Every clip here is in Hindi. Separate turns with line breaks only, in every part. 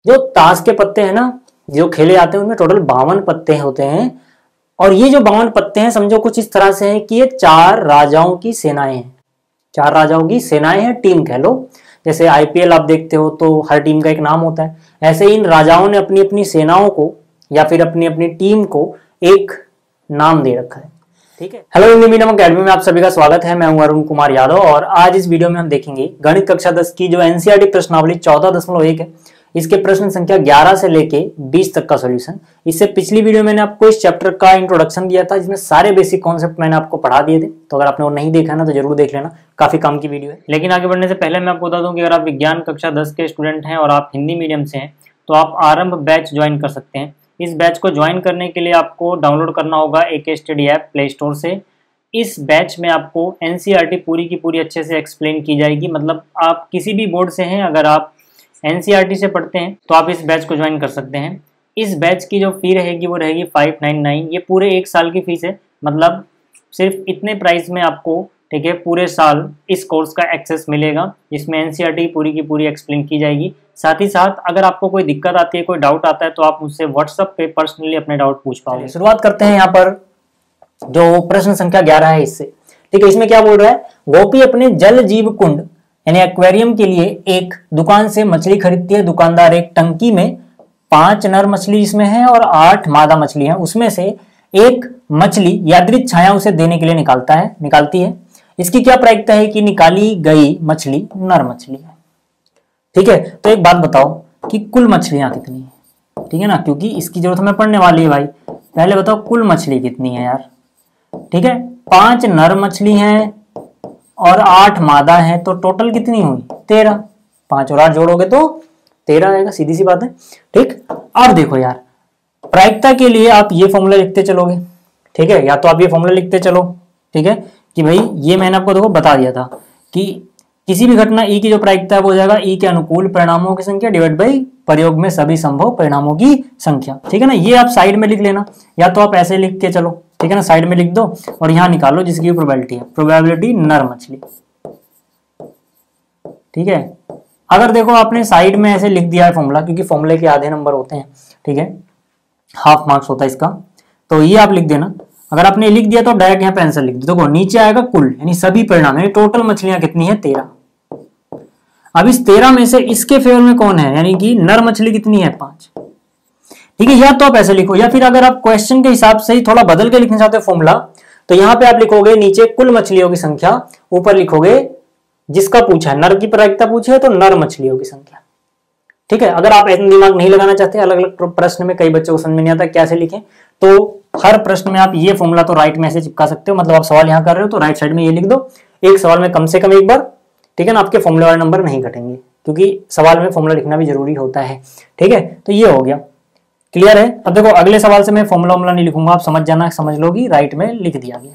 जो ताश के पत्ते हैं ना जो खेले जाते हैं उनमें टोटल 52 पत्ते होते हैं। और ये जो 52 पत्ते हैं समझो कुछ इस तरह से हैं कि ये 4 राजाओं की सेनाएं हैं। 4 राजाओं की सेनाएं हैं, टीम कह लो। जैसे आईपीएल आप देखते हो तो हर टीम का एक नाम होता है, ऐसे इन राजाओं ने अपनी अपनी सेनाओं को या फिर अपनी अपनी टीम को एक नाम दे रखा है। ठीक है। हेलो हिंदी मीडियम अकेडमी में आप सभी का स्वागत है। मैं हूं अरुण कुमार यादव और आज इस वीडियो में हम देखेंगे गणित कक्षा 10 की जो एनसीईआरटी प्रश्नावली 14.1 है, इसके प्रश्न संख्या 11 से लेके 20 तक का सॉल्यूशन। इससे पिछली वीडियो मैंने आपको इस चैप्टर का इंट्रोडक्शन दिया था जिसमें सारे बेसिक कॉन्सेप्ट मैंने आपको पढ़ा दिए थे, तो अगर आपने वो नहीं देखा ना तो जरूर देख लेना, काफी काम की वीडियो है। लेकिन आगे बढ़ने से पहले मैं आपको बता दूं कि अगर आप विज्ञान कक्षा 10 के स्टूडेंट हैं और आप हिंदी मीडियम से हैं तो आप आरंभ बैच ज्वाइन कर सकते हैं। इस बैच को ज्वाइन करने के लिए आपको डाउनलोड करना होगा AK study app play store से। इस बैच में आपको एनसीईआरटी पूरी की पूरी अच्छे से एक्सप्लेन की जाएगी। मतलब आप किसी भी बोर्ड से हैं, अगर आप एनसीईआरटी से पढ़ते हैं तो आप इस बैच को ज्वाइन कर सकते हैं। इस बैच की जो फी रहेगी वो रहेगी 599। ये पूरे 1 साल की फीस है, मतलब सिर्फ इतने प्राइस में आपको, ठीक है, पूरे साल इस कोर्स का एक्सेस मिलेगा जिसमें एनसीईआरटी पूरी की पूरी एक्सप्लेन की जाएगी। साथ ही साथ अगर आपको कोई दिक्कत आती है, कोई डाउट आता है तो आप मुझसे व्हाट्सएप पे पर्सनली अपने डाउट पूछ पाओगे। शुरुआत करते हैं यहाँ पर जो प्रश्न संख्या 11 है इससे। ठीक है, इसमें क्या बोल रहा है, गोपी अपने जल जीव कुंड यानी एक्वेरियम के लिए एक दुकान से मछली खरीदती है। दुकानदार एक टंकी में 5 नर मछली इसमें है और 8 मादा मछली है। उसमें से एक मछली यादृच्छिक छाया उसे देने के लिए निकालती है। इसकी क्या प्रायिकता है कि निकाली गई मछली नर मछली है। ठीक है, तो एक बात बताओ कि कुल मछलियां कितनी है। ठीक है ना, क्योंकि इसकी जरूरत हमें पड़ने वाली है भाई। पहले बताओ कुल मछली कितनी है यार। ठीक है, 5 नर मछली हैं और 8 मादा हैं, तो टोटल कितनी हुई 13। 5 और 8 जोड़ोगे तो 13 आएगा, सीधी सी बात है। ठीक, अब देखो यार, प्रायिकता के लिए आप ये फॉर्मूला लिखते चलोगे। ठीक है, या तो आप ये फॉर्मूला लिखते चलो, ठीक है, कि भाई ये मैंने आपको देखो बता दिया था कि किसी भी घटना ई की जो प्रायिकता है वो हो जाएगा ई के अनुकूल परिणामों की संख्या डिवाइड बाई प्रयोग में सभी संभव परिणामों की संख्या। ठीक है ना, ये आप साइड में लिख लेना, या तो आप ऐसे लिख के चलो, ठीक है ना, साइड में लिख दो और यहां निकालो जिसकी प्रोबेबिलिटी है, प्रोबेबिलिटी नर मछली। ठीक है, अगर देखो आपने साइड में ऐसे लिख दिया है फॉर्मूला, क्योंकि फॉर्मूले के आधे नंबर होते हैं, ठीक है, हाफ मार्क्स होता है इसका, तो ये आप लिख देना। अगर आपने लिख दिया तो डायरेक्ट यहाँ पे आंसर लिख दो। देखो नीचे आएगा कुल यानी सभी परिणाम, यानी टोटल मछलियां कितनी है 13। अब इस 13 में से इसके फेवर में कौन है, यानी कि नर मछली कितनी है 5। ठीक है, या तो आप ऐसे लिखो, या फिर अगर आप क्वेश्चन के हिसाब से ही थोड़ा बदल के लिखना चाहते हो फॉर्मूला, तो यहां पे आप लिखोगे नीचे कुल मछलियों की संख्या, ऊपर लिखोगे जिसका पूछा है, नर की प्रायिकता पूछी है तो नर मछलियों की संख्या। ठीक है, अगर आप इतना दिमाग नहीं लगाना चाहते, अलग अलग प्रश्न में कई बच्चों को समझ में नहीं आता कैसे लिखें, तो हर प्रश्न में आप ये फॉर्मूला तो राइट में ऐसे चिपका सकते हो। मतलब आप सवाल यहां कर रहे हो तो राइट साइड में ये लिख दो, एक सवाल में कम से कम एक बार। ठीक है ना, आपके फॉर्मूले वाले नंबर नहीं घटेंगे, क्योंकि सवाल में फॉर्मूला लिखना भी जरूरी होता है। ठीक है, तो ये हो गया, क्लियर है। अब देखो अगले सवाल से मैं फॉर्मूला नहीं लिखूंगा, आप समझ जाना, समझ लो कि राइट में लिख दिया गया।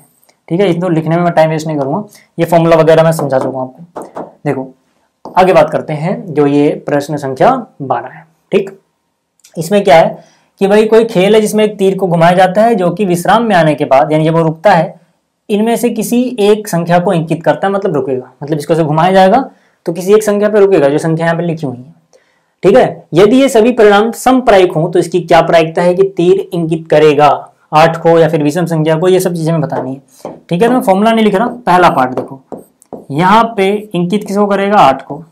ठीक है, इसको लिखने में मैं टाइम वेस्ट नहीं करूंगा, ये फॉर्मूला वगैरह मैं समझा चुका हूं आपको। देखो आगे बात करते हैं, जो ये प्रश्न संख्या 12 है। ठीक, इसमें क्या है कि भाई कोई खेल है जिसमें एक तीर को घुमाया जाता है जो कि विश्राम में आने के बाद, यानी जब वो रुकता है, इनमें से किसी एक संख्या को इंकित करता है, मतलब रुकेगा, मतलब इसको से घुमाया जाएगा तो किसी एक संख्या पे रुकेगा, जो संख्या यहाँ पे लिखी हुई है। ठीक है, यदि ये सभी परिणाम समप्रायिक हों तो इसकी क्या प्रायिकता है कि तीर इंगित करेगा 8 को या फिर विषम संख्या को, ये सब चीजें मैं बतानी है। ठीक है, तो मैं फॉर्मूला नहीं लिख रहा, पहला पार्ट देखो, यहाँ पे इंकित किसको करेगा 8 को,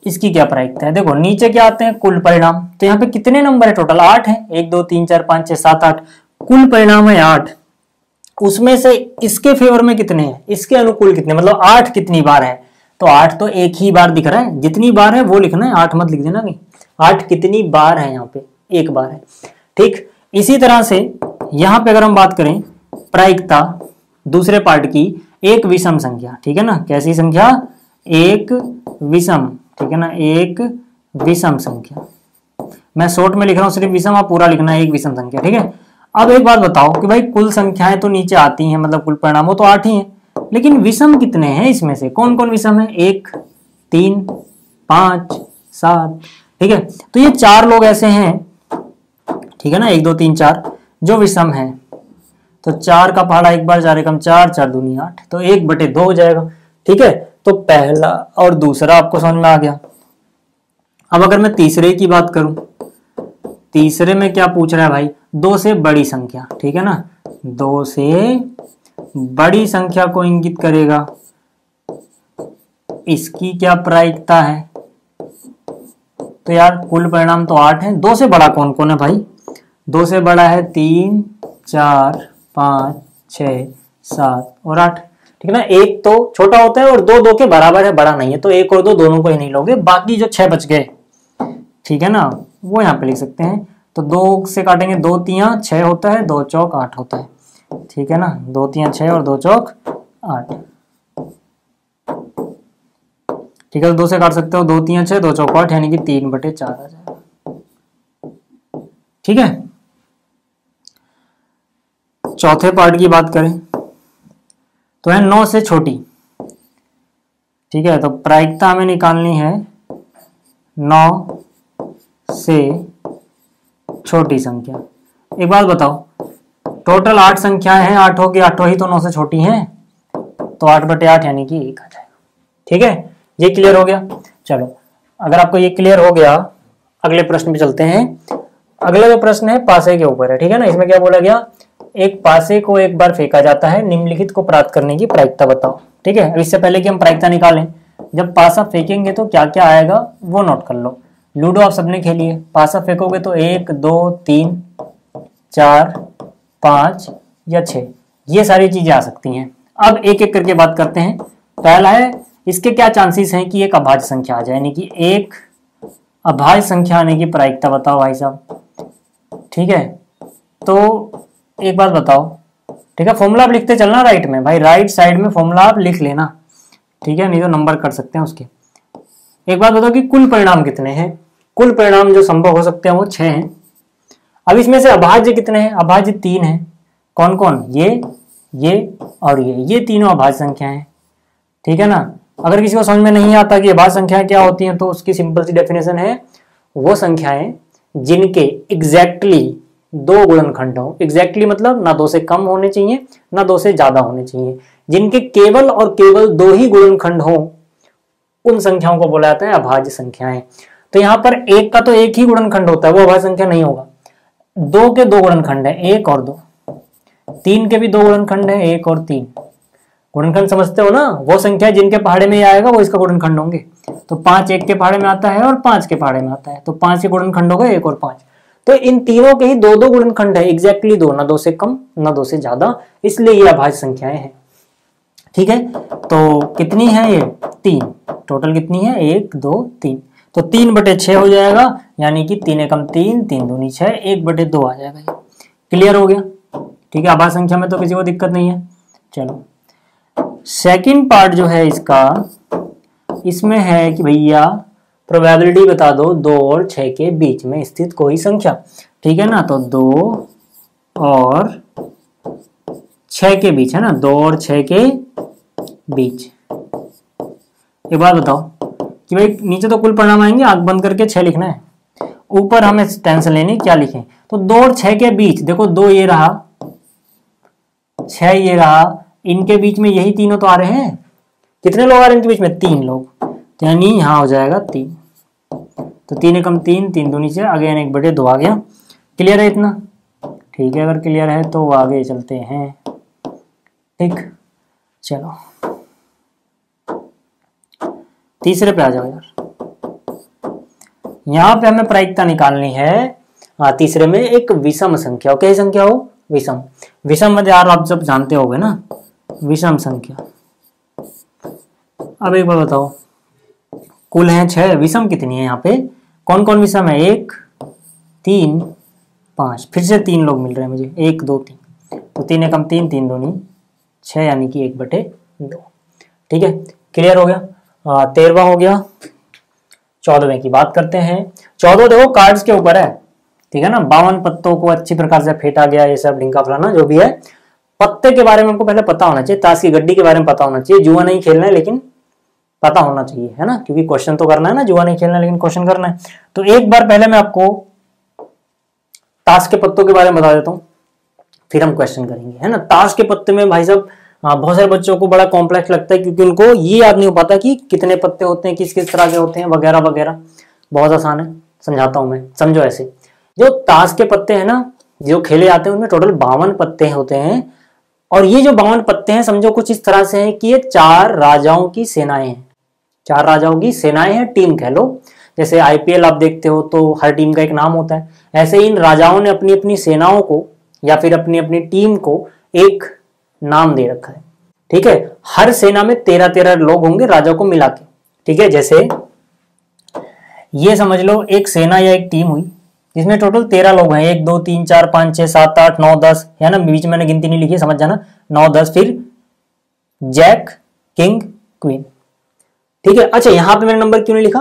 इसकी क्या प्रायिकता है। देखो नीचे क्या आते हैं कुल परिणाम, तो यहाँ पे कितने नंबर है टोटल 8 है, 1 2 3 4 5 6 7 8, कुल परिणाम है 8। उसमें से इसके फेवर में कितने हैं, इसके अनुकूल कितने, मतलब 8 कितनी बार है, तो 8 तो एक ही बार दिख रहा है, जितनी बार है वो लिखना है, 8 मत लिख देना, नहीं 8 कितनी बार है, यहाँ पे एक बार है। ठीक, इसी तरह से यहाँ पे अगर हम बात करें प्रायिकता दूसरे पार्ट की, एक विषम संख्या, ठीक है ना, कैसी संख्या, एक विषम, ठीक है ना, एक विषम संख्या, मैं शॉर्ट में लिख रहा हूं सिर्फ विषम, आप पूरा लिखना है एक विषम संख्या। ठीक है, अब एक बात बताओ कि भाई कुल संख्याएं तो नीचे आती हैं, मतलब कुल परिणामों तो 8 ही हैं, लेकिन विषम कितने हैं, इसमें से कौन कौन विषम है, 1 3 5 7। ठीक है, तो ये 4 लोग ऐसे हैं, ठीक है ना, 1 2 3 4 जो विषम है, तो 4 का पहाड़ा एक बार 4 एकम 4 4 दूनी 8, तो 1/2 हो जाएगा। ठीक है, तो पहला और दूसरा आपको समझ में आ गया। अब अगर मैं तीसरे की बात करूं, तीसरे में क्या पूछ रहा है भाई, 2 से बड़ी संख्या, ठीक है ना, 2 से बड़ी संख्या को इंगित करेगा, इसकी क्या प्रायिकता है। तो यार कुल परिणाम तो 8 है, 2 से बड़ा कौन कौन है भाई, 2 से बड़ा है 3, 4, 5, 6, 7 और 8, ठीक है ना। एक तो छोटा होता है और 2 2 के बराबर है, बड़ा नहीं है, तो 1 और 2 दोनों को ही नहीं लोगे, बाकी जो 6 बच गए, ठीक है ना, वो यहाँ पे लिख सकते हैं। तो 2 से काटेंगे, 2 तियां 6 होता है, 2 चौक 8 होता है, ठीक है ना, 2 तियां 6 और 2 चौक 8, ठीक है। तो 2 से काट सकते हो, 2 तियां 6, 2 चौक 8, यानी कि 3/4 आ जाएगा, ठीक है। चौथे पार्ट की बात करें तो है 9 से छोटी, ठीक है। तो प्रायिकता हमें निकालनी है 9 से छोटी संख्या। एक बात बताओ, टोटल 8 संख्याएं हैं, 8 की 8 ही तो 9 से छोटी हैं, तो 8/8 यानी कि 1 आ जाएगा, ठीक है। ये क्लियर हो गया। चलो अगर आपको ये क्लियर हो गया, अगले प्रश्न पे चलते हैं। अगला जो प्रश्न है पासे के ऊपर है, ठीक है ना। इसमें क्या बोला गया, एक पासे को एक बार फेंका जाता है, निम्नलिखित को प्राप्त करने की प्रायिकता बताओ, ठीक है। अब इससे पहले कि हम प्रायिकता निकालें, जब पासा फेंकेंगे तो क्या क्या आएगा वो नोट कर लो। लूडो आप सबने खेली है, पासा फेंकोगे तो 1 2 3 4 5 या 6, ये सारी चीजें आ सकती हैं। अब एक एक करके बात करते हैं। पहला है, इसके क्या चांसेस हैं कि एक अभाज्य संख्या आ जाए, यानी कि एक अभाज्य संख्या आने की प्रायिकता बताओ भाई साहब, ठीक है। तो एक बात बताओ, ठीक है, फॉर्मूला आप लिखते चलना राइट में, भाई राइट साइड में फॉर्मूला आप लिख लेना, ठीक है, नहीं तो नंबर कर सकते हैं उसके। एक बात बताओ कि कुल परिणाम कितने हैं, कुल परिणाम जो संभव हो सकते हैं वो 6 हैं। अब इसमें से अभाज्य कितने हैं, अभाज्य 3 हैं। कौन कौन, ये और ये तीनों अभाज्य संख्या हैं, ठीक है ना। अगर किसी को समझ में नहीं आता कि अभाज्य संख्याएं क्या होती हैं, तो उसकी सिंपल सी डेफिनेशन है, वो संख्याएं जिनके एग्जैक्टली 2 गुणनखंड हो। एग्जैक्टली मतलब ना 2 से कम होने चाहिए ना 2 से ज्यादा होने चाहिए, जिनके केवल और केवल 2 ही गुणनखंड हो, उन संख्याओं को बोला जाता है अभाज्य संख्याएं। तो यहाँ पर 1 का तो 1 ही गुणनखंड होता है, वो अभाज्य संख्या नहीं होगा। 2 के 2 गुणनखंड है, 1 और 2। 3 के भी 2 गुणनखंड है, 1 और 3। गुणनखंड समझते हो ना, वो संख्या जिनके पहाड़े में आएगा वो इसका गुणनखंड होंगे। तो 5 1 के पहाड़े में आता है और 5 के पहाड़े में आता है, तो 5 के गुणनखंड हो गए 1 और 5। तो इन तीनों के ही 2 गुणनखंड है, एग्जैक्टली 2, ना 2 से कम ना 2 से ज्यादा, इसलिए ये अभाज्य संख्याएं हैं, ठीक है। तो कितनी है ये, 3, टोटल कितनी है 1 2 3, तो 3/6 हो जाएगा, यानी कि 3 एकम 3 3 दूनी 6, 1/2 आ जाएगा। ये क्लियर हो गया, ठीक है। अभाज्य संख्या में तो किसी को दिक्कत नहीं है। चलो सेकंड पार्ट जो है इसका, इसमें है कि भैया प्रोबेबिलिटी बता दो 2 और 6 के बीच में स्थित कोई संख्या, ठीक है ना। तो 2 और 6 के बीच है ना, 2 और 6 के बीच। एक बात बताओ कि भाई नीचे तो कुल परिणाम आएंगे, आंख बंद करके 6 लिखना है, ऊपर हमें टेंशन लेनी क्या लिखें। तो 2 और 6 के बीच देखो, 2 ये रहा, 6 ये रहा, इनके बीच में यही तीनों तो आ रहे हैं। कितने लोग आ रहे हैं इनके बीच में, 3 लोग, यानी यहां हो जाएगा 3। तो 3 एकम 3 3 दूनी 6, अगेन 1/2 आ गया। क्लियर है इतना, ठीक है। अगर क्लियर है तो आगे चलते हैं, ठीक। चलो तीसरे पे आ जाओ यार। यहां पे हमें प्रायिकता निकालनी है तीसरे में एक विषम संख्या हो। कैसी संख्या हो, विषम। विषम में यार आप सब जानते होगे ना, विषम संख्या। अब एक बार बताओ, कुल है 6, विषम कितनी है यहाँ पे, कौन कौन विषम है, 1 3 5, फिर से 3 लोग मिल रहे हैं मुझे, 1 2 3, तो 3 एकम 3 3 दूनी 6, यानी कि 1/2, ठीक है। क्लियर हो गया। 13वां हो गया। 14वें की बात करते हैं। 14 देखो कार्ड्स के ऊपर है, ठीक है ना। 52 पत्तों को अच्छी प्रकार से फेंटा गया, ये सब ढिंका फलाना जो भी है। पत्ते के बारे में हमको पहले पता होना चाहिए, ताश की गड्डी के बारे में पता होना चाहिए। जुआ नहीं खेलना है लेकिन पता होना चाहिए, है ना, क्योंकि क्वेश्चन तो करना है ना, जुआ नहीं खेलना है लेकिन क्वेश्चन करना है। तो एक बार पहले मैं आपको ताश के पत्तों के बारे में बता देता हूँ, फिर हम क्वेश्चन करेंगे, है ना। ताश के पत्ते में भाई साहब बहुत सारे बच्चों को बड़ा कॉम्प्लेक्स लगता है, क्योंकि उनको ये याद नहीं हो पाता कि कितने पत्ते होते हैं, किस किस तरह के होते हैं, वगैरह वगैरह। बहुत आसान है, समझाता हूं मैं, समझो ऐसे। जो ताश के पत्ते हैं ना, जो खेले जाते हैं, उनमें टोटल 52 पत्ते होते हैं। और ये जो 52 पत्ते हैं, समझो कुछ इस तरह से हैं कि ये 4 राजाओं की सेनाएं हैं। 4 राजाओं की सेनाएं हैं, टीम कह लो। जैसे आईपीएल आप देखते हो तो हर टीम का एक नाम होता है, ऐसे इन राजाओं ने अपनी अपनी सेनाओं को या फिर अपनी अपनी टीम को एक नाम दे रखा है। ठीक है, हर सेना में 13-13 लोग होंगे राजा को मिला के। ठीक है, जैसे ये समझ लो एक सेना या एक टीम हुई जिसमें टोटल 13 लोग हैं। 1 2 3 4 5 6 7 8 9 10 है ना, बीच में मैंने गिनती नहीं लिखी, समझ जाना, 9 10, फिर जैक किंग क्वीन। ठीक है, अच्छा यहां पे मैंने नंबर क्यों नहीं लिखा,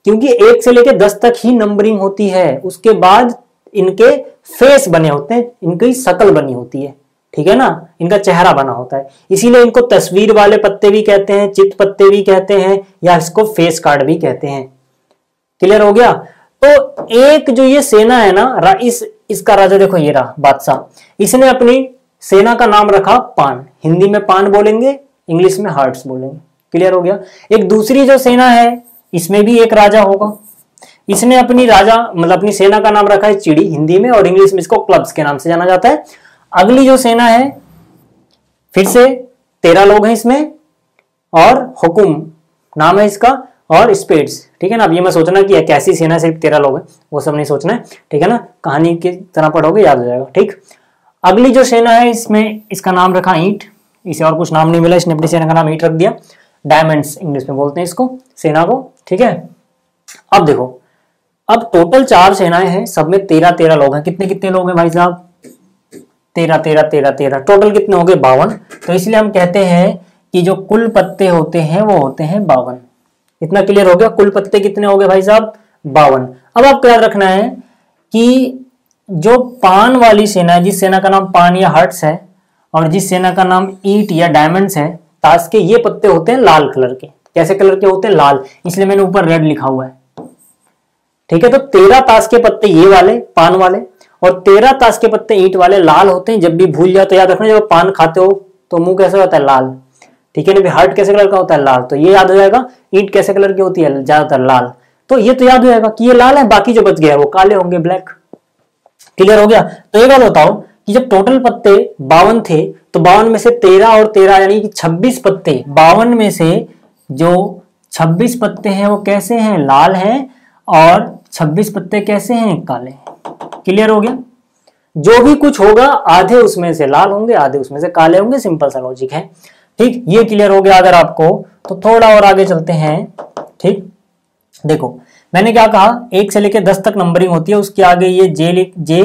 क्योंकि 1 से लेकर 10 तक ही नंबरिंग होती है, उसके बाद इनके फेस बने होते हैं, इनकी शक्ल बनी होती है। ठीक है ना, इनका चेहरा बना होता है, इसीलिए इनको तस्वीर वाले पत्ते भी कहते हैं, चित्र पत्ते भी कहते हैं, या इसको फेस कार्ड भी कहते हैं। क्लियर हो गया। तो एक जो ये सेना है ना, इसका राजा देखो ये रहा बादशाह, इसने अपनी सेना का नाम रखा पान। हिंदी में पान बोलेंगे, इंग्लिश में हार्ट्स बोलेंगे। क्लियर हो गया। एक दूसरी जो सेना है, इसमें भी एक राजा होगा, इसने अपनी राजा मतलब अपनी सेना का नाम रखा है चिड़ी हिंदी में, और इंग्लिश में इसको क्लब्स के नाम से जाना जाता है। अगली जो सेना है, फिर से 13 लोग हैं इसमें, और हुकुम नाम है इसका, और स्पेड्स। ठीक है ना, अब ये मैं सोचना कि कैसी सेना सिर्फ 13 लोग हैं, वो सब नहीं सोचना है। ठीक है ना, कहानी की तरह पढ़ोगे याद हो जाएगा। ठीक, अगली जो सेना है, इसमें इसका नाम रखा ईंट, इसे और कुछ नाम नहीं मिला, इसने अपनी सेना का नाम ईंट रख दिया। डायमंड्स इंग्लिश में बोलते हैं इसको, सेना को। ठीक है, अब देखो, अब टोटल 4 सेनाएं हैं, सब में 13-13 लोग हैं। कितने कितने लोग हैं भाई साहब, 13-13-13-13, टोटल कितने हो गए 52। तो इसलिए हम कहते हैं कि जो कुल पत्ते होते हैं वो होते हैं 52। इतना क्लियर हो गया, कुल पत्ते कितने हो गए भाई साहब 52। अब आपको याद रखना है कि जो पान वाली सेना है, जिस सेना का नाम पान या हर्ट्स है, और जिस सेना का नाम ईट या डायमंड्स है, ताश के, ये पत्ते होते हैं लाल कलर के। कैसे कलर के होते हैं, लाल, इसलिए मैंने ऊपर रेड लिखा हुआ है। ठीक है, तो 13 ताश के पत्ते ये वाले पान वाले, और 13 ताश के पत्ते ईंट वाले लाल होते हैं। जब भी भूल जाओ तो याद रखना, जब पान खाते हो तो मुंह कैसे होता है, लाल। ठीक है ना, हार्ट कैसे कलर का होता है, लाल, तो ये याद हो जाएगा। ईंट कैसे कलर की होती है, ज्यादातर लाल, तो ये तो याद हो जाएगा कि ये लाल है, बाकी जो बच गया वो काले होंगे, ब्लैक। क्लियर हो गया। तो एक बात बताओ कि जब टोटल पत्ते 52 थे, तो 52 में से 13 और 13 यानी कि 26 पत्ते, 52 में से जो 26 पत्ते हैं वो कैसे हैं, लाल हैं, और 26 पत्ते कैसे हैं, काले हैं। क्लियर हो गया। जो भी कुछ होगा, आधे उसमें से लाल होंगे, आधे उसमें से काले होंगे, सिंपल सा लॉजिक है। ठीक, ये क्लियर हो गया अगर आपको, तो थोड़ा और आगे चलते हैं। ठीक, देखो मैंने क्या कहा, 1 से लेकर 10 तक नंबरिंग होती है, उसके आगे ये जे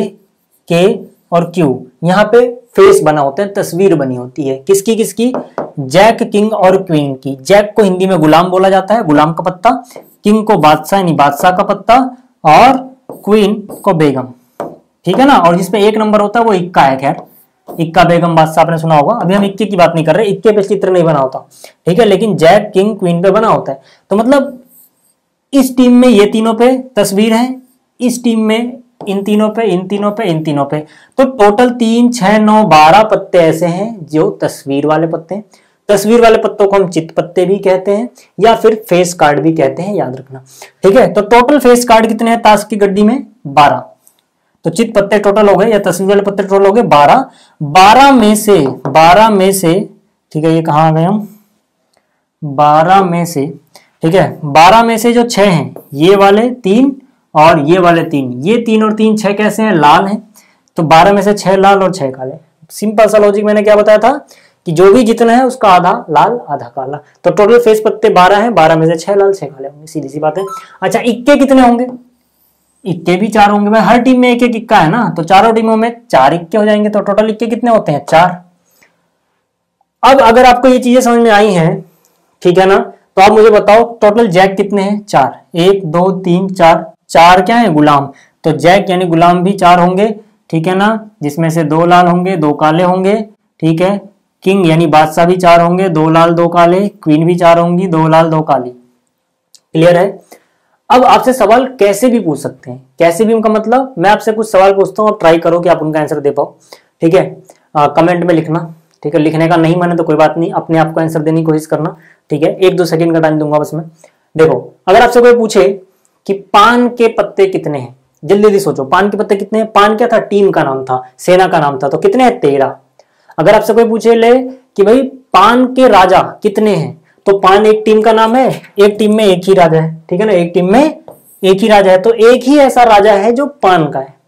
के और क्यू, यहाँ पे फेस बना होता है, तस्वीर बनी होती है। किसकी किसकी, जैक किंग और क्वीन की। जैक को हिंदी में गुलाम बोला जाता है, गुलाम का पत्ता, किंग को बादशाह यानी बादशाह का पत्ता, और क्वीन को बेगम। ठीक है ना, और जिसपे 1 नंबर होता है वो इक्का है। खैर, इक्का बेगम बादशाह आपने सुना होगा। अभी हम इक्के की बात नहीं कर रहे, इक्के पे चित्र नहीं बना होता। ठीक है, लेकिन जैक किंग क्वीन पे बना होता है। तो मतलब इस टीम में ये तीनों पे तस्वीर है, इस टीम में इन तीनों पे, इन तीनों पे, इन तीनों पे। तो टोटल 3 6 9 12 पत्ते ऐसे हैं जो तस्वीर वाले पत्ते हैं। तस्वीर वाले पत्तों को हम चित्र पत्ते भी कहते हैं, या फिर फेस कार्ड भी कहते हैं, याद रखना। ठीक है, तो टोटल फेस कार्ड कितने हैं ताश की गड्डी में, 12। तो चित्र पत्ते टोटल हो गए, या तस्वीर वाले पत्ते टोटल हो गए 12। 12 में से ठीक है, ये कहाँ आ गए हम, 12 में से, ठीक है, 12 में से जो 6 हैं, ये वाले 3 और ये वाले 3, ये 3 और 3 6 कैसे हैं, लाल हैं। तो 12 में से 6 लाल और 6 काले। सिंपल सा लॉजिक मैंने क्या बताया था कि जो भी जितना है उसका आधा लाल आधा काला। तो टोटल फेस पत्ते 12 हैं, 12 में से 6 लाल 6 काले होंगे, सीधी सी बात है। अच्छा, इक्के कितने होंगे, इक्के भी 4 होंगे भाई, हर टीम में एक एक इक्का है ना, तो चारों टीमों में 4 इक्के हो जाएंगे। तो टोटल इक्के कितने होते हैं, 4। अब अगर आपको ये चीजें समझ में आई हैं, ठीक है ना, तो आप मुझे बताओ टोटल जैक कितने हैं, 4। 1 2 3 4, 4 क्या है, गुलाम। तो जैक यानी गुलाम भी 4 होंगे। ठीक है ना, जिसमें से 2 लाल होंगे 2 काले होंगे। ठीक है, किंग यानी बादशाह भी 4 होंगे, 2 लाल 2 काले। क्वीन भी 4 होंगी, 2 लाल 2 काली। क्लियर है। अब आपसे सवाल कैसे भी पूछ सकते हैं, कैसे भी उनका मतलब, मैं आपसे कुछ सवाल पूछता हूँ, आप ट्राई करो कि आप उनका आंसर दे पाओ। ठीक है, कमेंट में लिखना। ठीक है, लिखने का नहीं माने तो कोई बात नहीं, अपने आप को आंसर देने की कोशिश करना। ठीक है, 1-2 सेकंड का टाइम दूंगा बस मैं। देखो, अगर आपसे कोई पूछे कि पान के पत्ते कितने हैं। जल्दी जल्दी सोचो, पान के पत्ते कितने हैं। पान क्या था, टीम का नाम था, सेना का नाम था, तो कितने हैं 13। अगर आपसे कोई पूछे ले कि भाई पान के राजा कितने हैं, तो पान एक टीम का नाम है, एक टीम में एक ही राजा है, ठीक है ना, एक टीम में एक ही राजा है, तो एक ही ऐसा राजा है जो पान का है।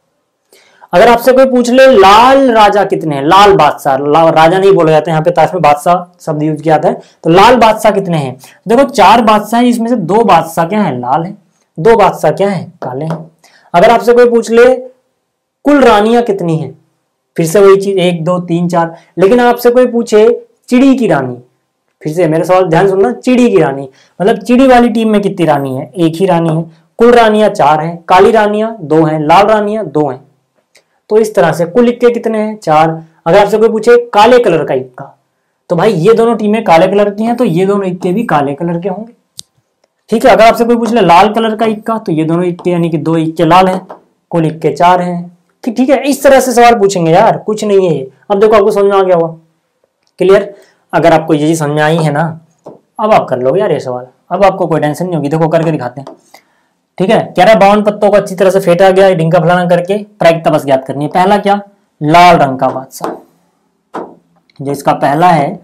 अगर आपसे कोई पूछ ले लाल राजा कितने हैं, लाल बादशाह, राजा नहीं बोला जाता है यहाँ पे, ताश में बादशाह शब्द यूज किया जाता है, तो लाल बादशाह कितने हैं। देखो 4 बादशाह हैं, इसमें से 2 बादशाह क्या है, लाल है, 2 बादशाह क्या है, काले हैं। अगर आपसे कोई पूछ ले कुल रानियां कितनी हैं, फिर से वही चीज 1 2 3 4। लेकिन आपसे कोई पूछे चिड़ी की रानी, फिर से मेरे सवाल ध्यान सुनना, चिड़ी की रानी मतलब चिड़ी वाली टीम में कितनी रानी है, एक ही रानी है। कुल रानियां 4 हैं, काली रानियां 2 हैं, लाल रानियां 2 हैं। तो इस तरह से कुल इक्के कितने हैं, 4। अगर आपसे कोई पूछे काले कलर का इक्का, तो भाई ये दोनों टीमें काले कलर की हैं, तो ये दोनों इक्के भी काले कलर के होंगे, ठीक है। अगर आपसे कोई पूछ ले लाल कलर का इक्का, तो ये दोनों इक्के यानी कि 2 इक्के लाल हैं, कुल इक्के 4 हैं, ठीक है। इस तरह से सवाल पूछेंगे यार, कुछ नहीं है। अब देखो आपको समझ में आ गया होगा, क्लियर। अगर आपको ये चीज समझ में आई है ना, अब आप कर लोगे यार ये सवाल, अब आपको कोई टेंशन नहीं होगी। देखो करके दिखाते हैं, ठीक है। कह रहा है 52 पत्तों को अच्छी तरह से फेंटा गया, डिंका फलाना करके प्रायिकता बस ज्ञात करनी है। पहला क्या, लाल रंग का बादशाह, जो इसका पहला है,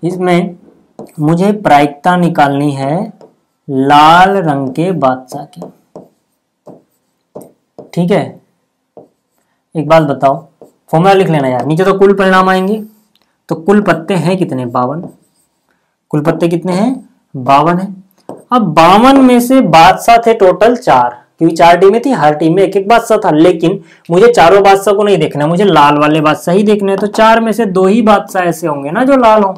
इसमें मुझे प्रायिकता निकालनी है लाल रंग के बादशाह की, ठीक है। एक बात बताओ, फॉर्मूला लिख लेना यार, नीचे तो कुल परिणाम आएंगे, तो कुल पत्ते हैं कितने, 52। कुल पत्ते कितने हैं, 52 है। अब 52 में से बादशाह थे टोटल 4, क्योंकि 4 टीमें थी, हर टीम में एक एक बादशाह था, लेकिन मुझे चारों बादशाह को नहीं देखना, मुझे लाल वाले बादशाह ही देखने हैं। तो 4 में से 2 ही बादशाह ऐसे होंगे ना जो लाल हो,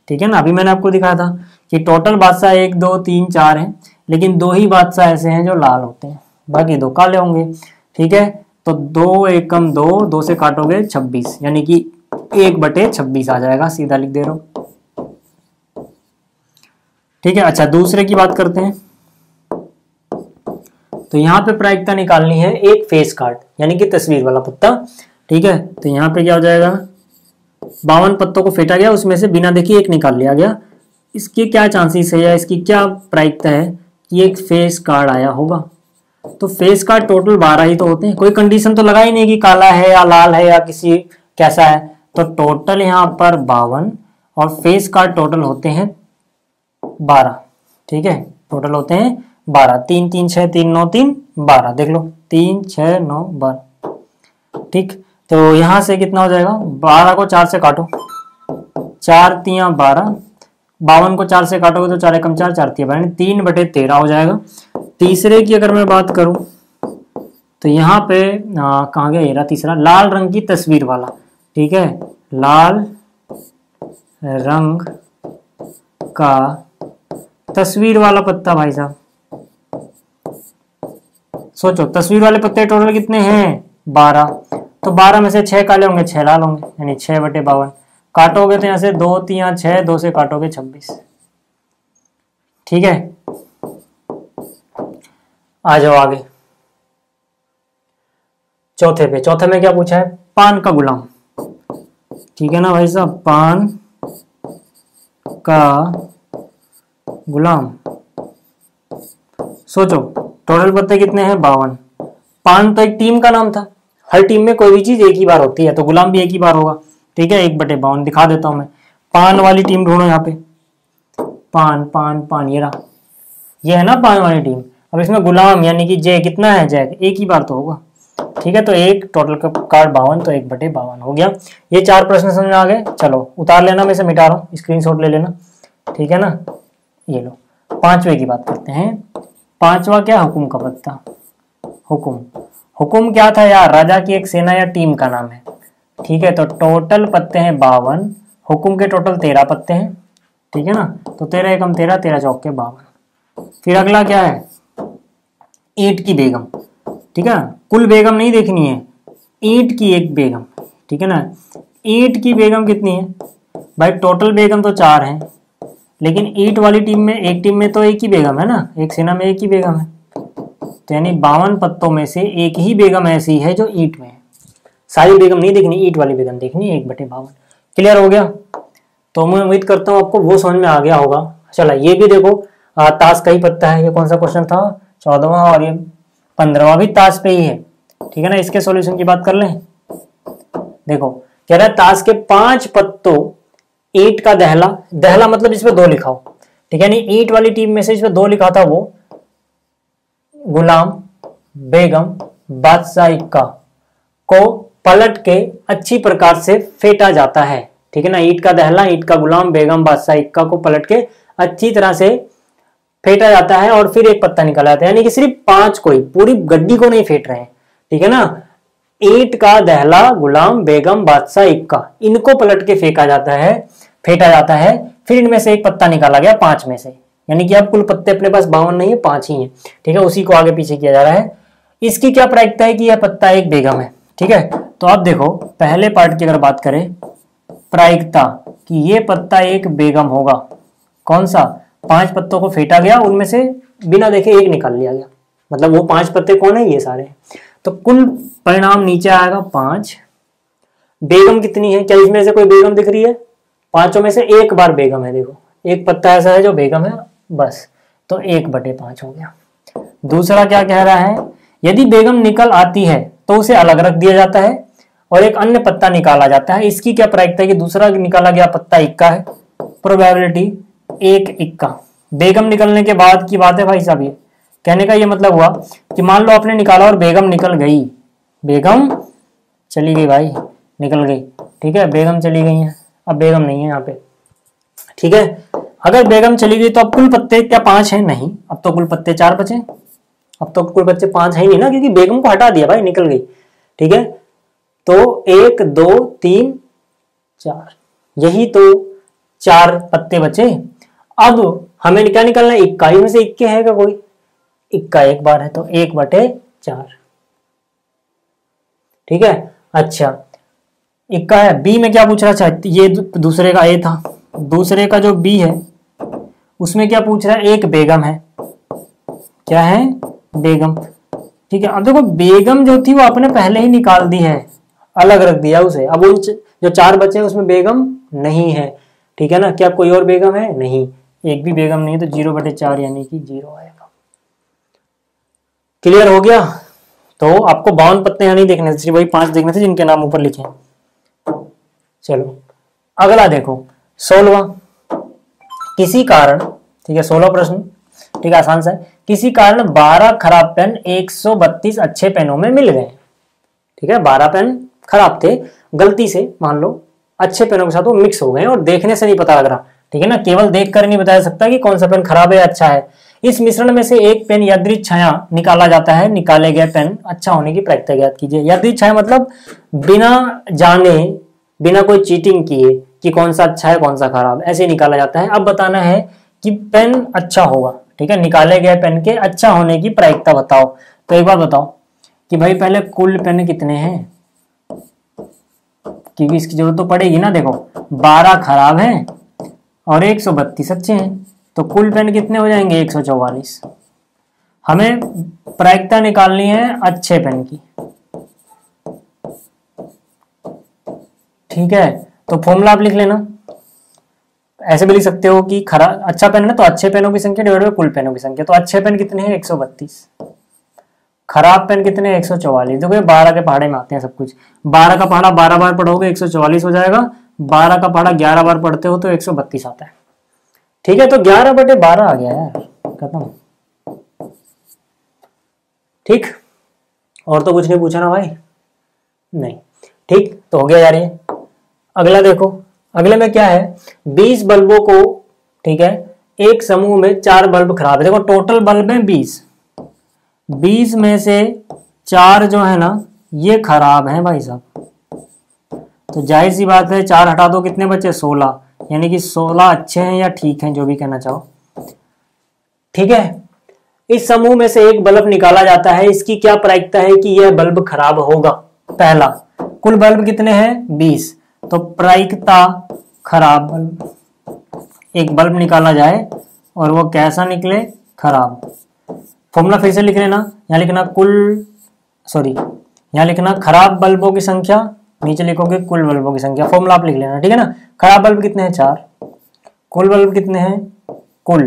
ठीक है ना। अभी मैंने आपको दिखाया था कि टोटल बादशाह 1 2 3 4 हैं, लेकिन 2 ही बादशाह ऐसे हैं जो लाल होते हैं, बाकी 2 काले होंगे, ठीक है। तो 2 एकम 2, 2 से काटोगे 26, यानी कि 1/26 आ जाएगा, सीधा लिख दे रहा हूं, ठीक है। अच्छा दूसरे की बात करते हैं, तो यहां पे प्रायिकता निकालनी है एक फेस कार्ड, यानी कि तस्वीर वाला पत्ता, ठीक है। तो यहां पे क्या हो जाएगा, 52 पत्तों को फेंटा गया, उसमें से बिना देखे एक निकाल लिया गया। इसके क्या चांसेस है या इसकी क्या प्रायिकता है कि एक फेस कार्ड आया होगा। तो फेस कार्ड टोटल 12 ही तो होते हैं, कोई कंडीशन तो लगा ही नहीं कि काला है या लाल है या किसी कैसा है। तो टोटल यहाँ पर 52 और फेस कार्ड टोटल होते हैं 12, ठीक है। टोटल होते हैं 12, 3 3 6 3 9 3 12, देख लो 3 6 9 12, ठीक। तो यहां से कितना हो जाएगा, 12 को 4 से काटो, 4 3 12, 52 को 4 से काटोगे तो 4 एकम 4, 4 3 12, 3/13 हो जाएगा। तीसरे की अगर मैं बात करूं, तो यहाँ पे कहाँ गया, ये रहा तीसरा, लाल रंग की तस्वीर वाला, ठीक है। लाल रंग का तस्वीर वाला पत्ता, भाई साहब सोचो, तस्वीर वाले पत्ते टोटल कितने हैं, 12। तो 12 में से 6 काले होंगे, 6 लाल होंगे, यानी 6/52। काटोगे तो यहां से 2 3 6, 2 से काटोगे 26, ठीक है। आ जाओ आगे, चौथे पे। चौथे में क्या पूछा है, पान का गुलाम, ठीक है ना भाई साहब, पान का गुलाम। सोचो टोटल पत्ते कितने हैं, 52। पान तो एक टीम का नाम था, हर टीम में कोई भी चीज एक ही बार होती है, तो गुलाम भी एक ही बार होगा, ठीक है। 1/52 दिखा देता हूं मैं, पान वाली टीम ढूंढो यहाँ पे, पान पान पान, ये रहा, ये है ना पान वाली टीम। अब इसमें गुलाम यानी कि जे कितना है, जैक एक ही बार तो होगा, ठीक है। तो एक टोटल का कार्ड 52, तो 1/52 हो गया। ये 4 प्रश्न समझ में आ गए, चलो उतार लेना, मैं इसे मिटा रहा हूँ, स्क्रीनशॉट ले लेना, ठीक है ना। ये लो 5वें की बात करते हैं। 5वां क्या, हुकुम का पत्ता। हुकुम, हुकुम क्या था यार, राजा की एक सेना या टीम का नाम है, ठीक है। तो टोटल पत्ते हैं 52, हुकुम के टोटल 13 पत्ते हैं, ठीक है ना। तो 13 एकम 13, 13 चौक के 52। फिर अगला क्या है, ईंट की बेगम, ठीक है। कुल बेगम नहीं देखनी है, ईंट की एक बेगम, ठीक है ना। ईंट की बेगम कितनी है भाई, टोटल बेगम तो 4 हैं, लेकिन ईंट वाली टीम में, एक टीम में तो एक ही बेगम है ना, एक सेना में एक ही बेगम है, तो यानी 52 पत्तों में से एक ही बेगम ऐसी है जो ईंट में है। सारी बेगम नहीं देखनी, ईंट वाली बेगम देखनी है, 1/52। क्लियर हो गया। तो मैं उम्मीद करता हूँ आपको वो समझ में आ गया होगा। चला ये भी देखो, ताश का ही पत्ता है, ये कौन सा क्वेश्चन था, 14वां और ये 15वां भी ताश पे ही है। ठीक है ना। इसके सॉल्यूशन की बात कर लें। देखो कह रहा है ताश के 5 पत्तों ईंट का दहला, दहला मतलब इसमें 2 लिखा हो। ठीक है। नहीं ईंट वाली टीम में से इसमें 2 लिखा था, वो गुलाम बेगम बादशाह इक्का को पलट के अच्छी प्रकार से फेंटा जाता है। ठीक है ना। ईंट का दहला, ईंट का गुलाम बेगम बादशाह इक्का को पलट के अच्छी तरह से फेंटा जाता है और फिर एक पत्ता निकाला जाता है। यानी कि सिर्फ 5 को ही, पूरी गड्डी को नहीं फेंट रहे हैं। ठीक है ना। ईंट का दहला, गुलाम बेगम बादशाह इक्का, इनको पलट के फेंका जाता है, फेंटा जाता है। फिर इनमें से एक पत्ता निकाला गया 5 में से। यानी कि अब कुल पत्ते अपने पास 52 नहीं है, 5 ही है। ठीक है। उसी को आगे पीछे किया जा रहा है। इसकी क्या प्रायिकता है कि यह पत्ता एक बेगम है। ठीक है। तो अब देखो पहले पार्ट की अगर बात करें, प्रायिकता कि ये पत्ता एक बेगम होगा। कौन सा? 5 पत्तों को फेंटा गया, उनमें से बिना देखे एक निकाल लिया गया, मतलब वो 5 पत्ते कौन है? ये सारे। तो कुल परिणाम नीचे आएगा 5। बेगम कितनी है? क्या इसमें से कोई बेगम दिख रही है? 5 में से एक बार बेगम है। देखो एक पत्ता ऐसा है जो बेगम है, बस। तो 1/5 हो गया। दूसरा क्या कह रहा है? यदि बेगम निकल आती है तो उसे अलग रख दिया जाता है और एक अन्य पत्ता निकाला जाता है। इसकी क्या प्रायिकता है कि दूसरा निकाला गया पत्ता इक्का है, प्रोबेबिलिटी 1 इक्का। बेगम निकलने के बाद की बात है भाई साहब। ये कहने का ये मतलब हुआ कि मान लो आपने निकाला और बेगम निकल गई, बेगम चली गई भाई, निकल गई। ठीक है। बेगम चली गई है, अब बेगम नहीं है यहाँ पे। ठीक है। अगर बेगम चली गई तो अब कुल पत्ते क्या 5 हैं? नहीं, अब तो कुल पत्ते 4 बचे। अब तो कुल पत्ते 5 है ही नहीं ना, क्योंकि बेगम को हटा दिया भाई, निकल गई। ठीक है। तो 1 2 3 4, यही तो 4 पत्ते बचे। अब हमें क्या निकलना है? इक्का ही में से इक्के है क्या कोई? इक्का एक बार है, तो 1/4। ठीक है। अच्छा इक्का है। बी में क्या पूछ रहा था? ये दूसरे का ए था, दूसरे का जो बी है उसमें क्या पूछ रहा है? एक बेगम है। क्या है? बेगम। ठीक है। अब देखो बेगम जो थी वो आपने पहले ही निकाल दी है, अलग रख दिया उसे। अब उन जो 4 बचे हैं उसमें बेगम नहीं है। ठीक है ना। क्या कोई और बेगम है? नहीं, एक भी बेगम नहीं है। तो 0/4 यानी कि 0 आएगा। क्लियर हो गया। तो आपको 52 पत्ते यहाँ नहीं देखने थे, सिर्फ वही 5 देखने थे जिनके नाम ऊपर लिखे। चलो अगला देखो 16वां। किसी कारण, ठीक है 16 प्रश्न, ठीक है आसान सा है। किसी कारण 12 खराब पेन 132 अच्छे पेनों में मिल गए। ठीक है। 12 पेन खराब थे, गलती से मान लो अच्छे पेनों के साथ वो मिक्स हो गए और देखने से नहीं पता लग रहा। ठीक है ना। केवल देखकर नहीं बताया सकता कि कौन सा पेन खराब है या अच्छा है। इस मिश्रण में से एक पेन यादृच्छया निकाला जाता है। निकाले गए पेन अच्छा होने की प्रायिकता ज्ञात कीजिए। यादृच्छया मतलब बिना जाने, बिना कोई चीटिंग किए कि कौन सा अच्छा है कौन सा खराब, ऐसे निकाला जाता है। अब बताना है कि पेन अच्छा होगा। ठीक है। निकाले गए पेन के अच्छा होने की प्रायिकता बताओ। तो एक बार बताओ कि भाई पहले कुल पेन कितने हैं, क्योंकि इसकी जरूरत तो पड़ेगी ना। देखो 12 खराब हैं और 132 अच्छे हैं, तो कुल पेन कितने हो जाएंगे? 144। हमें प्रायिकता निकालनी है अच्छे पेन की। ठीक है। तो फॉर्मूला आप लिख लेना। ऐसे भी लिख सकते हो कि खराब अच्छा पेन है तो अच्छे पेनों की संख्या डिवाइड बाय कुल पेनों की संख्या। तो अच्छे पेन कितने हैं? 132। खराब पेन कितने हैं? 144। देखो ये 12 के पहाड़े में आते हैं सब कुछ। 12 का पहाड़ा 12 बार पढ़ोगे 144 हो जाएगा। 12 का पहाड़ा 11 बार पढ़ते हो तो 132 आता है। ठीक है। तो 11/12 आ गया यार, खत्म। ठीक। और तो कुछ नहीं पूछा ना भाई? नहीं। ठीक। तो हो गया यार ये। अगला देखो, अगले में क्या है? 20 बल्बों को, ठीक है, एक समूह में 4 बल्ब खराब है। देखो टोटल बल्ब है 20, 20 में से 4 जो है ना ये खराब है भाई साहब। तो जाहिर सी बात है 4 हटा दो, कितने बचे? 16। यानी कि 16 अच्छे हैं या ठीक हैं, जो भी कहना चाहो। ठीक है। इस समूह में से एक बल्ब निकाला जाता है। इसकी क्या प्रायिकता है कि यह बल्ब खराब होगा? पहला, कुल बल्ब कितने हैं? 20, तो प्रायिकता खराब बल्ब। एक बल्ब निकाला जाए और वो कैसा निकले? खराब। फॉर्मूला फिर से लिख लेना। यहाँ लिखना यहाँ लिखना खराब बल्बों की संख्या, नीचे लिखोगे कुल बल्बों की संख्या। फॉर्मूला आप लिख लेना। ठीक है ना। खराब बल्ब कितने हैं? 4। कुल बल्ब कितने हैं? कुल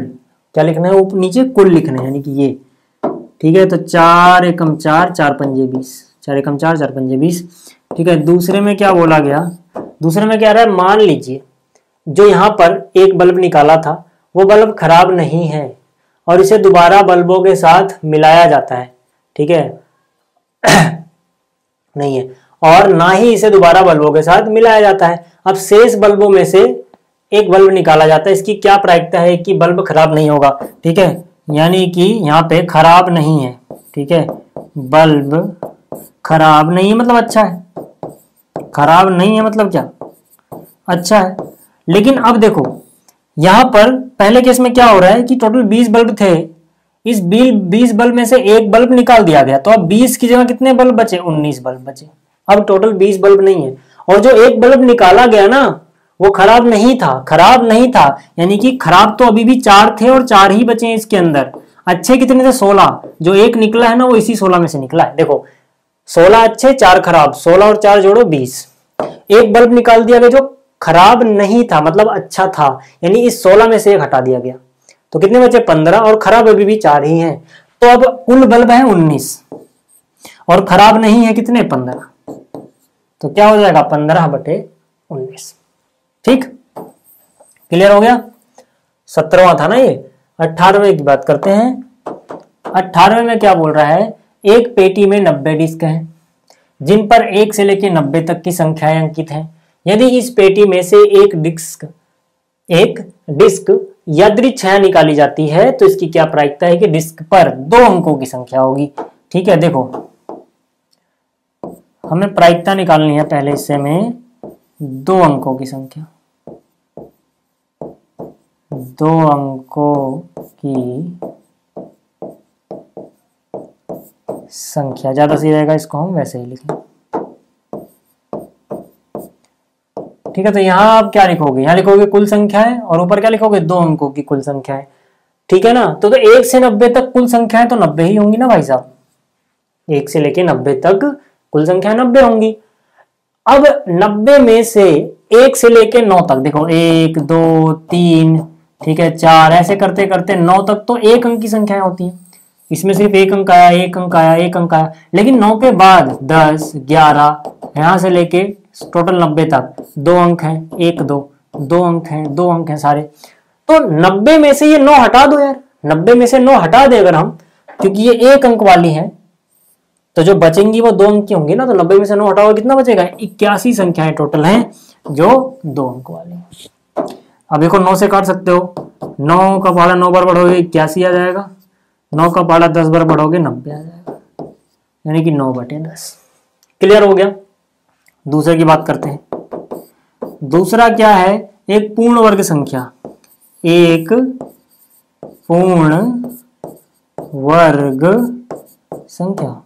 क्या लिखना है? नीचे कुल लिखना है, यानी कि ये ठीक है, तो 4 एकम 4, 4 पंजे 20, 4 एकम 4, 4 पंजे 20। ठीक है, दूसरे में क्या बोला गया, दूसरे में क्या रहा है, मान लीजिए जो यहाँ पर एक बल्ब निकाला था वो बल्ब खराब नहीं है और इसे दोबारा बल्बों के साथ मिलाया जाता है। ठीक है नहीं है, और ना ही इसे दोबारा बल्बों के साथ मिलाया जाता है। अब शेष बल्बों में से एक बल्ब निकाला जाता है, इसकी क्या प्रायिकता है कि बल्ब खराब नहीं होगा। ठीक है, यानी कि यहाँ पे खराब नहीं है। ठीक है, बल्ब खराब नहीं है मतलब अच्छा है, खराब नहीं है मतलब क्या, अच्छा है। लेकिन अब देखो यहां पर पहले केस में क्या हो रहा है कि टोटल 20 बल्ब थे, इस 20 बल्ब में से एक बल्ब निकाल दिया गया, तो अब 20 की जगह कितने बल्ब बचे, 19 बल्ब बचे। अब टोटल 20 बल्ब नहीं है, और जो एक बल्ब निकाला गया ना वो खराब नहीं था, खराब नहीं था, यानी कि खराब तो अभी भी 4 थे और 4 ही बचे हैं इसके अंदर। अच्छे कितने थे, 16, जो एक निकला है ना वो इसी 16 में से निकला है। देखो 16 अच्छे 4 खराब, 16 और 4 जोड़ो 20। एक बल्ब निकाल दिया गया जो खराब नहीं था मतलब अच्छा था, यानी इस 16 में से एक हटा दिया गया, तो कितने बचे 15, और खराब अभी भी 4 ही हैं। तो अब कुल बल्ब है 19 और खराब नहीं है कितने, 15, तो क्या हो जाएगा 15/19। ठीक, क्लियर हो गया। 17वां था ना ये। 18वें की बात करते हैं। 18वें में क्या बोल रहा है, एक पेटी में 90 डिस्क हैं जिन पर 1 से लेकर 90 तक की संख्याएं अंकित हैं। यदि इस पेटी में से एक डिस्क यादृच्छिक निकाली जाती है तो इसकी क्या प्रायिकता है कि डिस्क पर 2 अंकों की संख्या होगी। ठीक है, देखो हमें प्रायिकता निकालनी है पहले हिस्से में 2 अंकों की संख्या, 2 अंकों की संख्या, ज्यादा सही रहेगा इसको हम वैसे ही लिखें। ठीक है, तो यहां आप क्या लिखोगे, यहां लिखोगे कुल संख्या है और ऊपर क्या लिखोगे, 2 अंकों की कुल संख्या है। ठीक है ना, तो 1 से 90 तक कुल संख्या है तो 90 ही होंगी ना भाई साहब, 1 से लेके 90 तक कुल संख्या 90 होंगी। अब 90 में से 1 से लेके 9 तक देखो 1 2 3 ठीक है 4, ऐसे करते करते 9 तक तो 1 अंक की संख्याएं होती हैं। इसमें सिर्फ 1 अंक आया, 1 अंक आया, 1 अंक आया, लेकिन 9 के बाद 10 11 यहां से लेके टोटल 90 तक 2 अंक हैं, 1 2 2 अंक हैं, 2 अंक हैं सारे। तो 90 में से ये 9 हटा दो यार, 90 में से 9 हटा दे अगर हम, क्योंकि ये 1 अंक वाली है तो जो बचेंगी वो 2 अंक की होंगी ना, तो 90 में से 9 हटाओगे कितना बचेगा, 81 संख्याएं टोटल हैं जो 2 अंक वाली। अब देखो 9 से काट सकते हो, 9 का पहाड़ा 9 बार बढ़ोगे 81 आ जाएगा, 9 का पहाड़ा 10 बार बढ़ोगे 90 आ जाएगा, यानी कि 9/10। क्लियर हो गया। दूसरे की बात करते हैं। दूसरा क्या है, एक पूर्ण वर्ग संख्या, एक पूर्ण वर्ग संख्या।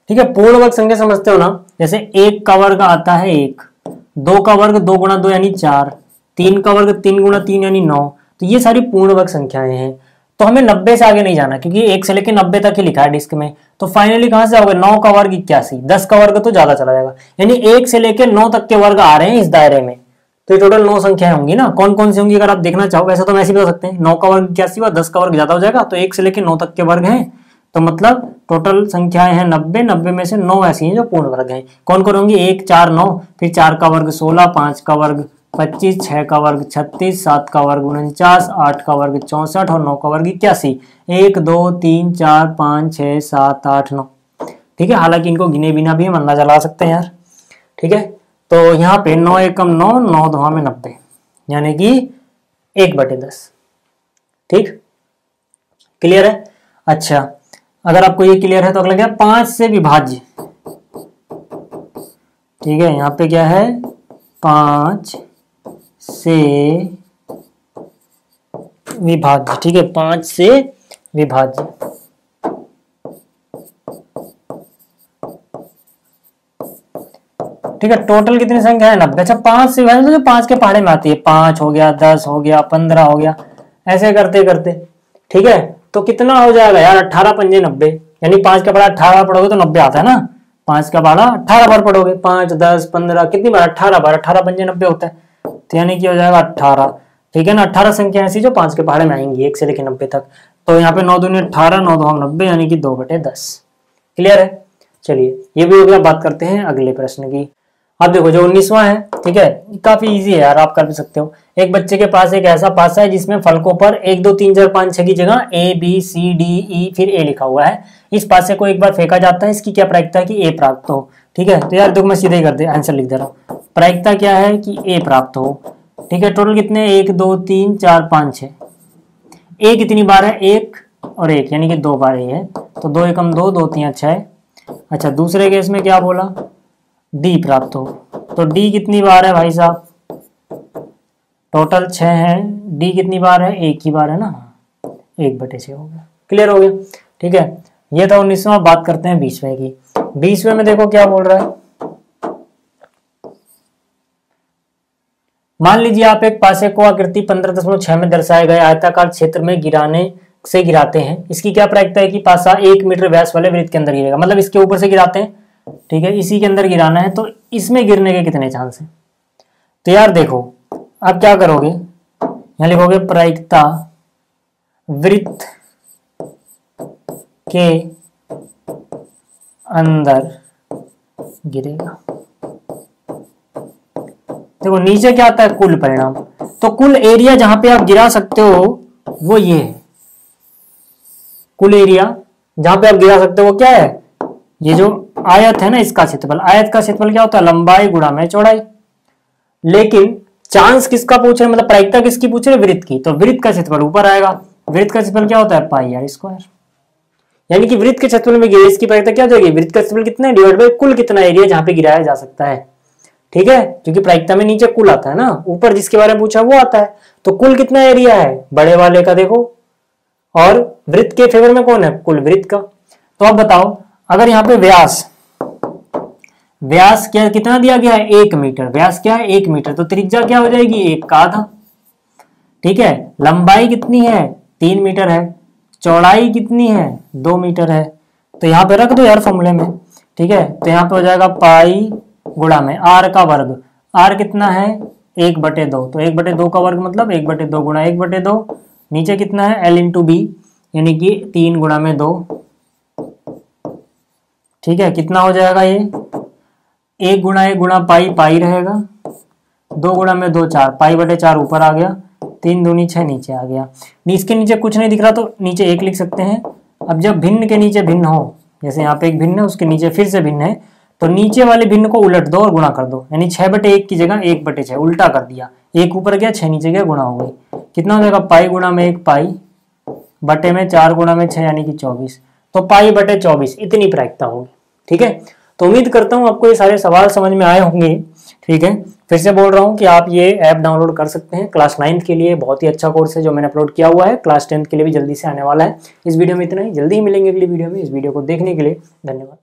ठीक है, पूर्ण वर्ग संख्या समझते हो ना, जैसे 1 का वर्ग आता है 1, 2 का वर्ग 2 गुणा 2 यानी 4, 3 का वर्ग 3 गुणा 3 यानी 9, तो ये सारी पूर्ण वर्ग संख्याएं हैं। तो हमें 90 से आगे नहीं जाना क्योंकि 1 से लेकर 90 तक ही लिखा है डिस्क में, तो फाइनली कहां से आओगे, 9 का वर्ग 81, 10 का वर्ग तो ज्यादा चला जाएगा, यानी 1 से लेकर 9 तक के वर्ग आ रहे हैं इस दायरे में, तो ये टोटल 9 संख्याएं होंगी ना। कौन कौन सी होंगी अगर आप देखना चाहो, वैसे तो हम ऐसे भी बता सकते हैं 9 का वर्ग 81 हुआ, 10 का वर्ग ज्यादा हो जाएगा, तो 1 से लेकर 9 तक के वर्ग हैं, तो मतलब टोटल संख्याएं हैं 90, 90 में से 9 ऐसी हैं जो पूर्ण वर्ग हैं। कौन कौन होंगी, 1 4 9, फिर 4 का वर्ग 16, 5 का वर्ग 25, 6 का वर्ग 36, 7 का वर्ग 49, 8 का वर्ग 64 और 9 का वर्ग 81। 1 2 3 4 5 6 7 8 9। ठीक है, हालांकि इनको गिने बिना भी हम अंदाजा लगा सकते हैं यार। ठीक है, तो यहाँ पे 9 एकम 9, 9 2 में 90, यानी कि 1/10। ठीक, क्लियर है। अच्छा, अगर आपको ये क्लियर है तो अगला क्या, 5 से विभाज्य। ठीक है, यहाँ पे क्या है, 5 से विभाज्य। ठीक है, 5 से विभाज्य। ठीक है, टोटल कितनी संख्या है, 90। अच्छा, 5 से विभाज्य तो जो 5 के पहाड़े में आती है, 5 हो गया, 10 हो गया, 15 हो गया, ऐसे करते करते। ठीक है, तो कितना हो जाएगा यार, 18 पंजे 90, यानी 5 का पहाड़ा 18 पढ़ोगे तो 90 आता है ना, 5 का पहाड़ा 18 बार पढ़ोगे, 5 10 15 कितनी बार, 18 बार, 18 पंजे 90 होता है, तो यानी कि हो जाएगा 18। ठीक है ना, 18 संख्या ऐसी जो 5 के पहाड़े में आएंगी 1 से लेकर 90 तक। तो यहाँ पे 9 दूनी 18, 9 दो 90, यानी कि 2/10। क्लियर है। चलिए ये भी हो गया। बात करते हैं अगले प्रश्न की। अब देखो जो 19वां है, ठीक है, काफी इजी है यार, आप कर भी सकते हो। एक बच्चे के पास एक ऐसा पासा है जिसमें फलकों पर 1 2 3 4 5 6 की जगह ABCDE फिर A लिखा हुआ है। इस पासे को एक बार फेंका जाता है, इसकी क्या प्रायिकता है कि A प्राप्त हो। ठीक है, तो यार देखो मैं सीधे ही कर दे आंसर लिख दे रहा हूँ। प्रायिकता क्या है कि A प्राप्त हो। ठीक है, टोटल कितने, 1 2 3 4 5 6। A कितनी बार है, 1 और 1, यानी कि 2 बार A है। तो 2 एकम 2, 2 3 6। अच्छा, दूसरे केस में क्या बोला, डी प्राप्त हो। तो डी कितनी बार है भाई साहब, टोटल 6 है। डी कितनी बार है, 1 ही बार है ना, 1/6 हो गया। क्लियर हो गया। ठीक है, ये था 19वां। बात करते हैं 20वें की। 20वें में देखो क्या बोल रहा है। मान लीजिए आप एक पासे को आकृति 15.6 में दर्शाए गए आयताकार क्षेत्र में गिराते हैं। इसकी क्या प्रायिकता है कि पासा 1 मीटर व्यास वाले वृत्त के अंदर गिरेगा, मतलब इसके ऊपर से गिराते हैं। ठीक है, इसी के अंदर गिराना है, तो इसमें गिरने के कितने चांस हैं। तो यार देखो आप क्या करोगे, यहां लिखोगे प्रायिकता वृत्त के अंदर गिरेगा। देखो नीचे क्या आता है, कुल परिणाम। तो कुल एरिया जहां पे आप गिरा सकते हो वो ये है। कुल एरिया जहां पे आप गिरा सकते हो वो क्या है, ये जो आयत है ना, इसका क्षेत्रफल। आयत का क्षेत्रफल क्या होता है, लंबाई गुणा में चौड़ाई। लेकिन चांस किसका पूछ रहे, मतलब प्रायिकता किसकी पूछ रहे, वृत्त की। तो वृत्त का क्षेत्रफल ऊपर आएगा। वृत्त का क्षेत्रफल क्या होता है, पाई आर स्क्वायर। यानी कि वृत्त के क्षेत्रफल में गिरे, इसकी प्रायिकता क्या हो जाएगी, वृत्त का क्षेत्रफल कितना है डिवाइड बाय कुल कितना एरिया जहां पे गिराया जा सकता है। ठीक है, क्योंकि प्रायिकता में नीचे कुल आता है ना, ऊपर जिसके बारे में पूछा वो आता है। तो कुल कितना एरिया है बड़े वाले का देखो, और वृत्त के फेवर में कौन है, कुल वृत्त का। तो अब बताओ, अगर यहाँ पे व्यास क्या कितना दिया गया है, 1 मीटर। व्यास क्या है, 1 मीटर। तो त्रिज्या क्या हो जाएगी, 1 का आधा। ठीक है, लंबाई कितनी है, 3 मीटर है। चौड़ाई कितनी है, 2 मीटर है। तो यहाँ पे रख दो यार फॉर्मूले में। ठीक है, तो यहाँ पे हो जाएगा पाई गुणा में आर का वर्ग। आर कितना है, 1/2। तो 1/2 का वर्ग मतलब 1/2 गुणा 1/2। नीचे कितना है, L इंटू बी, यानी कि 3 गुणा में 2। ठीक है, कितना हो जाएगा ये, 1 गुणा 1 गुणा पाई, पाई रहेगा। 2 गुणा में 2 4, पाई/4 ऊपर आ गया। 3 दूनी 6 नीचे आ गया। इसके नीचे कुछ नहीं दिख रहा तो नीचे 1 लिख सकते हैं। अब जब भिन्न के नीचे भिन्न हो, जैसे यहाँ पे एक भिन्न है, उसके नीचे फिर से भिन्न है, तो नीचे वाले भिन्न को उलट दो और गुणा कर दो। यानी 6/1 की जगह 1/6, उल्टा कर दिया। 1 ऊपर गया, 6 नीचे गया, गुणा हो गई। कितना हो जाएगा, पाई गुणा में 1 पाई बटे में 4 गुणा में 6, यानी कि 24। तो पाई/24 इतनी प्रायिकता होगी। ठीक है, तो उम्मीद करता हूं आपको ये सारे सवाल समझ में आए होंगे। ठीक है, फिर से बोल रहा हूं कि आप ये ऐप डाउनलोड कर सकते हैं। क्लास 9th के लिए बहुत ही अच्छा कोर्स है जो मैंने अपलोड किया हुआ है। क्लास 10th के लिए भी जल्दी से आने वाला है। इस वीडियो में इतना ही, जल्दी ही मिलेंगे अगली वीडियो में। इस वीडियो को देखने के लिए धन्यवाद।